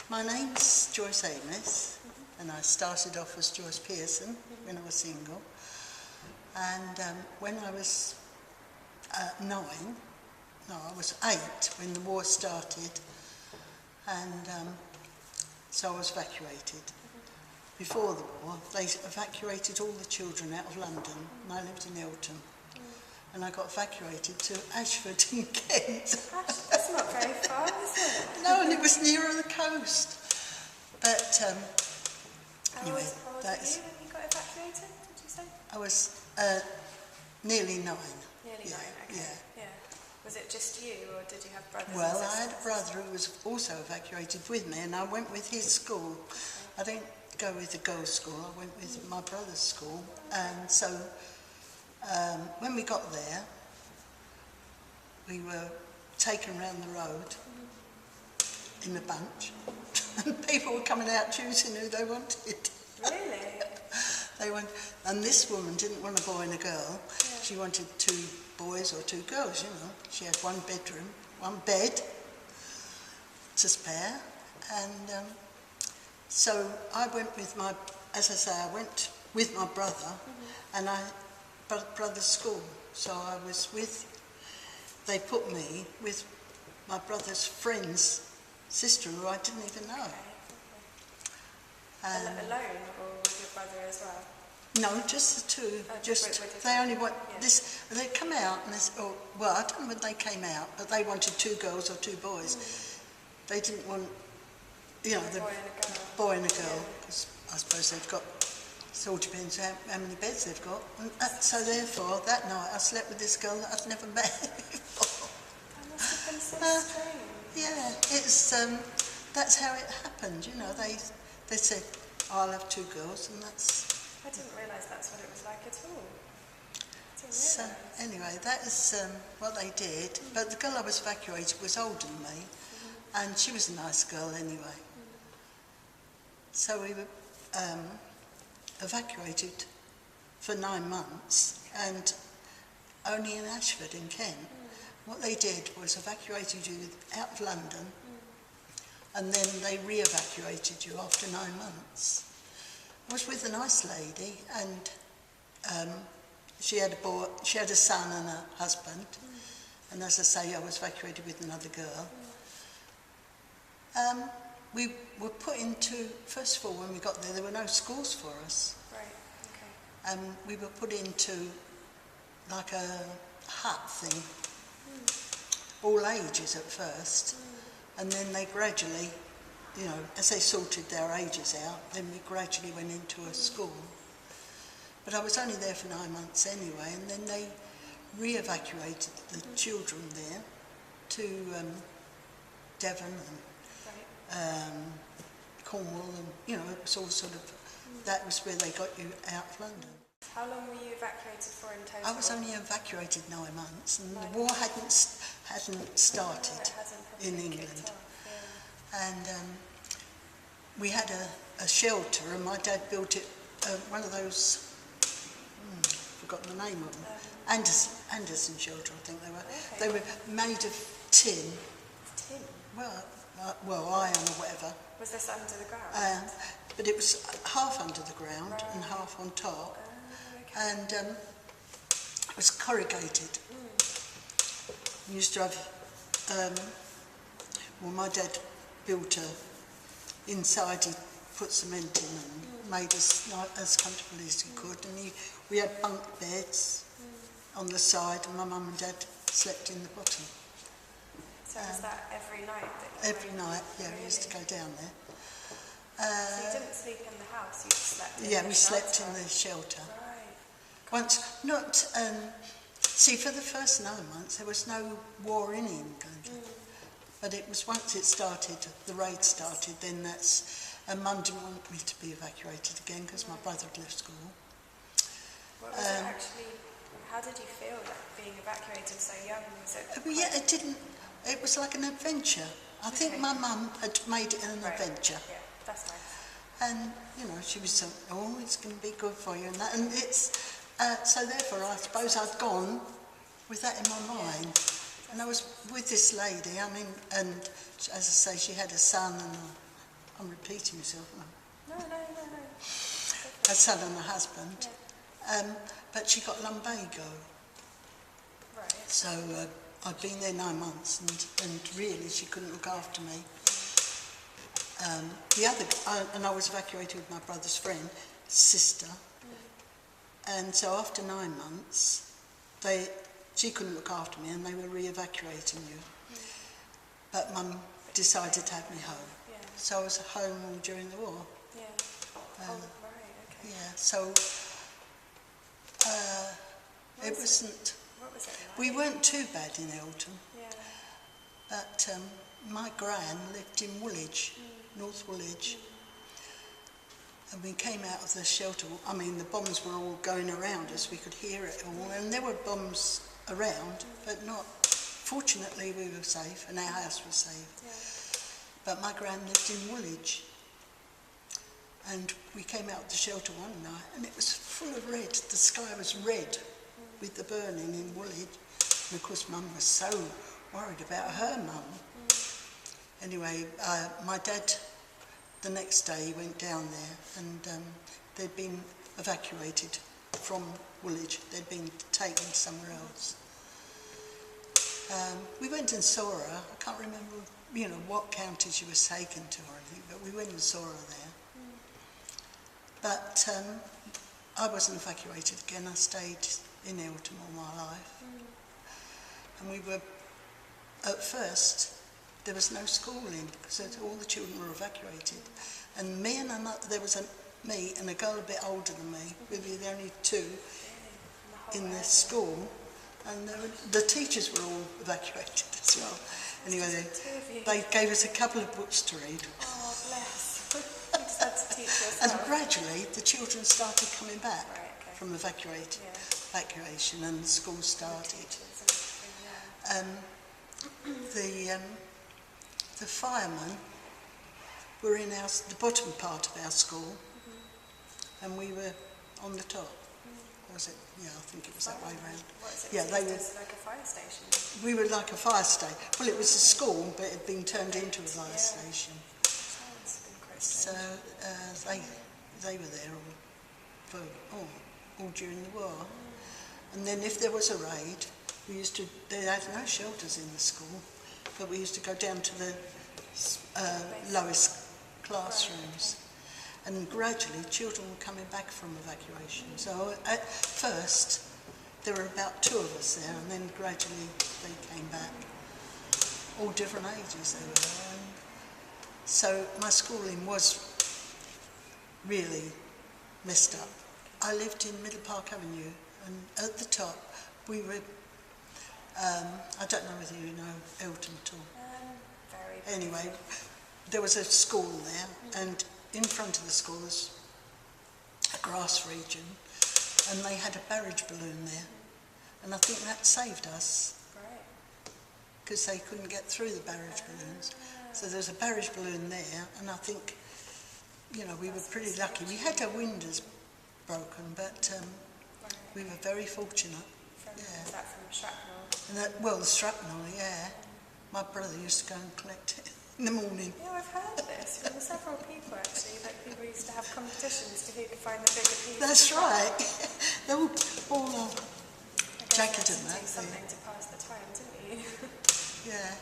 My name's Joyce and I started off as Joyce Pearson when I was single. And when I was 9, no, I was 8 when the war started, and so I was evacuated. Before the war, they evacuated all the children out of London, and I lived in Eltham. And I got evacuated to Ashford in Kent. That's not very far, is it? No, and it was nearer the coast. But anyway, how old were you when you got evacuated, did you say? I was nearly 9. Nearly 9, okay. Yeah. Was it just you, or did you have brothers Well, and sisters? I had a brother who was also evacuated with me, and I went with his school. I didn't go with the girls' school, I went with my brother's school. And so when we got there, we were taken round the road in a bunch, and people were coming out choosing who they wanted. Really? And this woman didn't want a boy and a girl. Yeah. She wanted 2 boys or 2 girls, you know. She had 1 bedroom, 1 bed to spare. And so I went with my, as I say, I went with my brother and brother's school. So I was they put me with my brother's friend's sister, who I didn't even know. Alone, or with your brother as well? No, just the 2. Oh, just they only want this. They come out and I don't know when they came out, but they wanted 2 girls or 2 boys. They didn't want, you know, the boy and a girl. Because I suppose they've got. It all depends how many beds they've got. And so therefore, that night I slept with this girl that I'd never met before. That must have been so strange. Yeah, it's that's how it happened. You know, they said, I'll have 2 girls, and that's... I didn't realise that's what it was like at all. So, anyway, that is what they did. But the girl I was evacuated was older than me, and she was a nice girl anyway. So we were evacuated for 9 months, and only in Ashford in Kent. What they did was evacuated you out of London, and then they re-evacuated you after 9 months. I was with a nice lady, and she had a son and a husband, and as I say, I was evacuated with another girl. We were put into, first of all, when we got there were no schools for us. Right, okay. We were put into like a hut thing, all ages at first, and then they gradually, you know, as they sorted their ages out, then we gradually went into a school. But I was only there for 9 months anyway, and then they re-evacuated the children there to Devon and Cornwall, and, you know, it was all sort of, that was where they got you out of London. How long were you evacuated for in total? I was only evacuated 9 months, and the war hadn't started in England. And we had a shelter, and my dad built it, one of those, I've forgotten the name of them, Anderson shelter, I think they were. Okay. They were made of tin. Tin? Well, iron or whatever. Was this under the ground? But it was half under the ground and half on top. Okay. And it was corrugated. We used to have, well, my dad built inside he put cement in and made us as comfortable as he could, and we had bunk beds on the side, and my mum and dad slept in the bottom. So was that every night? Every night, yeah, really? We used to go down there. So you didn't sleep in the house, you slept in we slept in the shelter. Right. Once, see, for the first 9 months there was no war in England. But it was once it started, the raid started, then and Mum didn't want me to be evacuated again because my brother had left school. What was it actually, how did you feel like being evacuated so young? Was it it was like an adventure. I think my mum had made it an adventure. Yeah, that's nice. And, you know, she was saying, oh, it's going to be good for you and that. And it's, so therefore I suppose I'd gone with that in my mind. And I was with this lady, I mean, and as I say, she had a son and repeating myself. No. Her son and her husband. Yeah. But she got lumbago. Right. So I'd been there 9 months, and really she couldn't look after me. I was evacuated with my brother's friend, sister. And so after 9 months, she couldn't look after me, and they were re-evacuating you. But Mum decided to have me home. Yeah. So I was home all during the war. Yeah. Right, Okay. Yeah, so it wasn't... What was it like? We weren't too bad in Eltham. Yeah. But my gran lived in Woolwich, North Woolwich. And we came out of the shelter. I mean, the bombs were all going around us. We could hear it all. And there were bombs around, but not... Fortunately, we were safe, and our house was safe. Yeah. But my gran lived in Woolwich. And we came out of the shelter one night, and it was full of red. The sky was red with the burning in Woolwich. And of course, Mum was so worried about her mum. Anyway, my dad, the next day, went down there, and they'd been evacuated from Woolwich. They'd been taken somewhere else. We went and saw her. I can't remember, what county she was taken to or anything, but we went and saw her there. But I wasn't evacuated again. I stayed in Eltham all my life. And we were, at first, there was no schooling because all the children were evacuated. And me and there was me and a girl a bit older than me. We were the only two in the school. And the teachers were all evacuated as well. Anyway, they gave us a couple of books to read. Oh, bless. You just had to teach yourself. And gradually, the children started coming back from Yeah. evacuation, and the school started. The firemen were in the bottom part of our school, and we were on the top. Was it? Yeah, I think it was that way round. What is it? Yeah, they were like a fire station. We were like a fire station. Well, it was a school, but it had been turned into a fire station. Sounds been quite strange. So they were there all during the war. And then if there was a raid, they had no shelters in the school, but we used to go down to the lowest classrooms. And gradually, children were coming back from evacuation. So at first, there were about 2 of us there, and then gradually they came back. All different ages they were. And so my schooling was really messed up. I lived in Middle Park Avenue, and at the top, we were... I don't know whether you know Eltham at all. Very anyway, there was a school there, and in front of the school was a grass region, and they had a barrage balloon there, and I think that saved us because they couldn't get through the barrage balloons. So there was a barrage balloon there, and I think, we were pretty lucky. We had our windows broken, but we were very fortunate. Is that from shrapnel? And the shrapnel, yeah. My brother used to go and collect it in the morning. Yeah, I've heard this from several people actually, that people used to have competitions to who could find the bigger piece. That's right. They were all jacket and that. Do something to pass the time, didn't you? Yeah.